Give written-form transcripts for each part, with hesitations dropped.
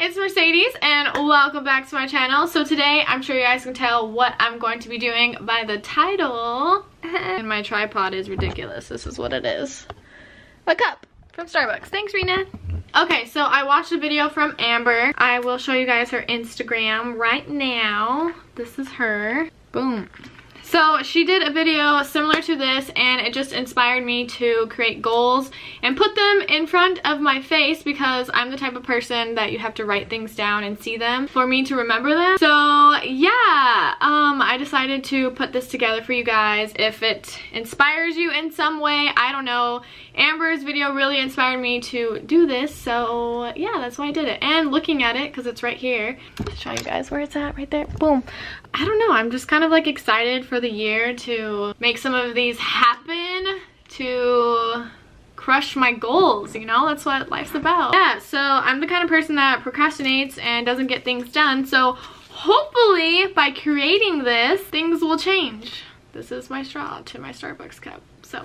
it's Mercedes and welcome back to my channel. So today, I'm sure you guys can tell what I'm going to be doing by the title. And my tripod is ridiculous. This is what it is. A cup from Starbucks. Thanks, Rena. Okay, so I watched a video from Amber. I will show you guys her Instagram right now. This is her. Boom. So she did a video similar to this and it just inspired me to create goals and put them in front of my face because I'm the type of person that you have to write things down and see them for me to remember them. So yeah, I decided to put this together for you guys. If it inspires you in some way, I don't know. Amber's video really inspired me to do this, so yeah, that's why I did it. And looking at it, because it's right here, I'll show you guys where it's at, right there, boom. I don't know, I'm just kind of like excited for the year to make some of these happen, to crush my goals, you know? That's what life's about. Yeah, so I'm the kind of person that procrastinates and doesn't get things done, so hopefully by creating this, things will change. This is my straw to my Starbucks cup, so.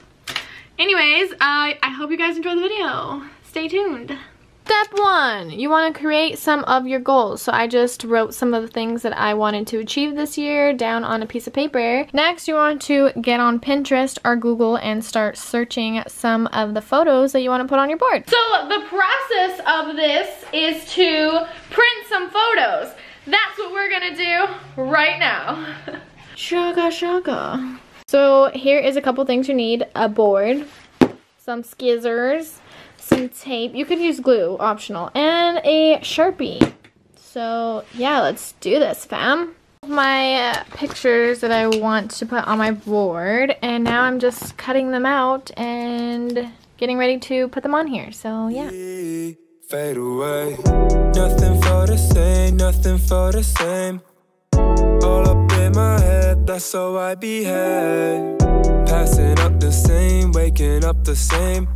Anyways, I hope you guys enjoy the video. Stay tuned. Step 1, you want to create some of your goals. So I just wrote some of the things that I wanted to achieve this year down on a piece of paper. Next, you want to get on Pinterest or Google and start searching some of the photos that you want to put on your board. So the process of this is to print some photos. That's what we're gonna do right now. Shaka shaka. So here is a couple things you need. A board, some scissors, some tape. You could use glue, optional, and a Sharpie. So yeah, let's do this, fam. My pictures that I want to put on my board, and now I'm just cutting them out and getting ready to put them on here. So yeah. Fade away. Nothing for the same, nothing for the same. All up in my head, that's how I behave. Passing up the same, waking up the same.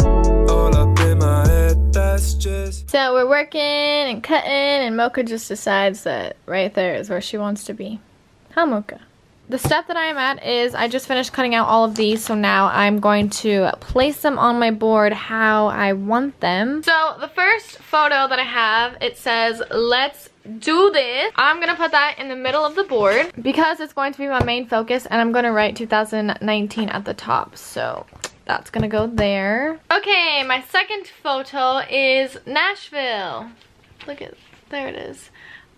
All up in my head, that's just. So we're working and cutting, and Mocha just decides that right there is where she wants to be. Huh, Mocha? The step that I am at is I just finished cutting out all of these, so now I'm going to place them on my board how I want them. So the first photo that I have, it says, let's do this. I'm gonna put that in the middle of the board because it's going to be my main focus, and I'm gonna write 2019 at the top, so that's gonna go there. Okay, my second photo is Nashville. Look at, there it is.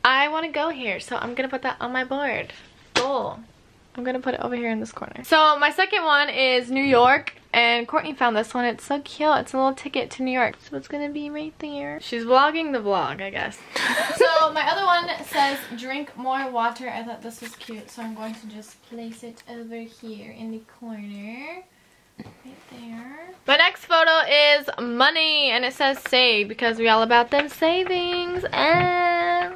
I want to go here, so I'm gonna put that on my board. Cool. I'm gonna put it over here in this corner. So my second one is New York, and Courtney found this one. It's so cute. It's a little ticket to New York, so it's gonna be right there. She's vlogging the vlog, I guess. So my other one says drink more water. I thought this was cute, so I'm going to just place it over here in the corner. Right there. My next photo is money, and it says save because we all about them savings.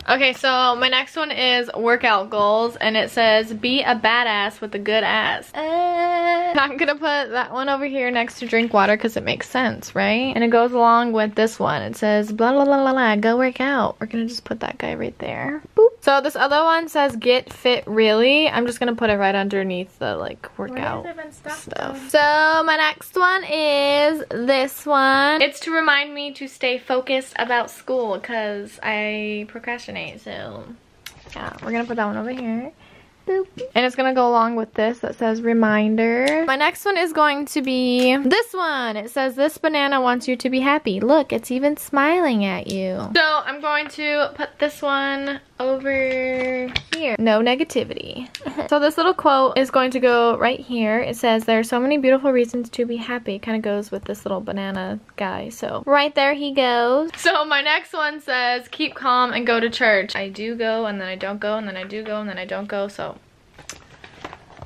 Okay, so my next one is workout goals, and it says be a badass with a good ass. I'm gonna put that one over here next to drink water because it makes sense, right? And it goes along with this one. It says blah blah blah blah blah, go work out. We're gonna just put that guy right there. Boop. So this other one says get fit really. I'm just gonna put it right underneath the like workout stuff. So my next one is this one. It's to remind me to stay focused about school because I procrastinate. So yeah, we're gonna put that one over here. Boop. And it's gonna go along with this that says reminder. My next one is going to be this one. It says this banana wants you to be happy. Look, it's even smiling at you. So I'm going to put this one over here. No negativity. So this little quote is going to go right here. It says there are so many beautiful reasons to be happy. Kind of goes with this little banana guy. So right there he goes. So my next one says keep calm and go to church. I do go, and then I don't go, and then I do go, and then I don't go. So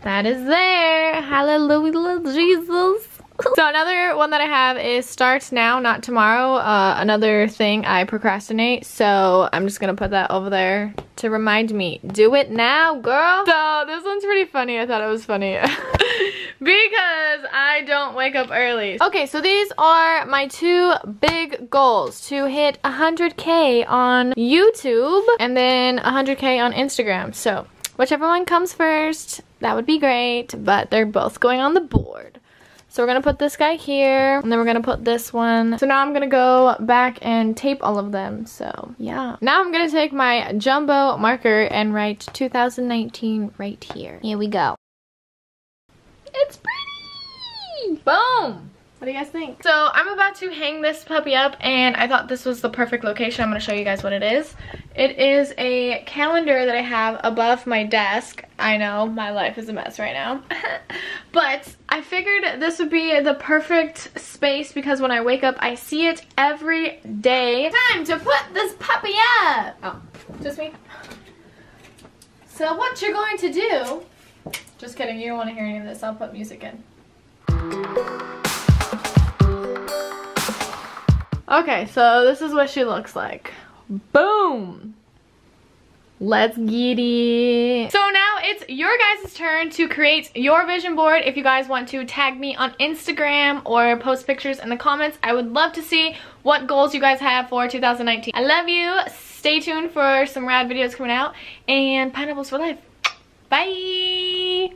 that is there. Hallelujah, Jesus. So another one that I have is starts now, not tomorrow. Another thing I procrastinate, so I'm just gonna put that over there to remind me, do it now, girl. So this one's pretty funny. I thought it was funny because I don't wake up early. Okay, so these are my two big goals: to hit 100K on YouTube and then 100K on Instagram. So whichever one comes first, that would be great, but they're both going on the board. So we're gonna put this guy here, and then we're gonna put this one. So now I'm gonna go back and tape all of them. So yeah. Now I'm gonna take my jumbo marker and write 2019 right here. Here we go. It's pretty! Boom! What do you guys think? So I'm about to hang this puppy up, and I thought this was the perfect location. I'm going to show you guys what it is. It is a calendar that I have above my desk. I know, my life is a mess right now. But I figured this would be the perfect space because when I wake up, I see it every day. Time to put this puppy up! Oh, just me? So what you're going to do... Just kidding, you don't want to hear any of this. I'll put music in. Okay, so this is what she looks like. Boom! Let's get it. So now it's your guys' turn to create your vision board. If you guys want to tag me on Instagram or post pictures in the comments, I would love to see what goals you guys have for 2019. I love you. Stay tuned for some rad videos coming out, and pineapples for life. Bye!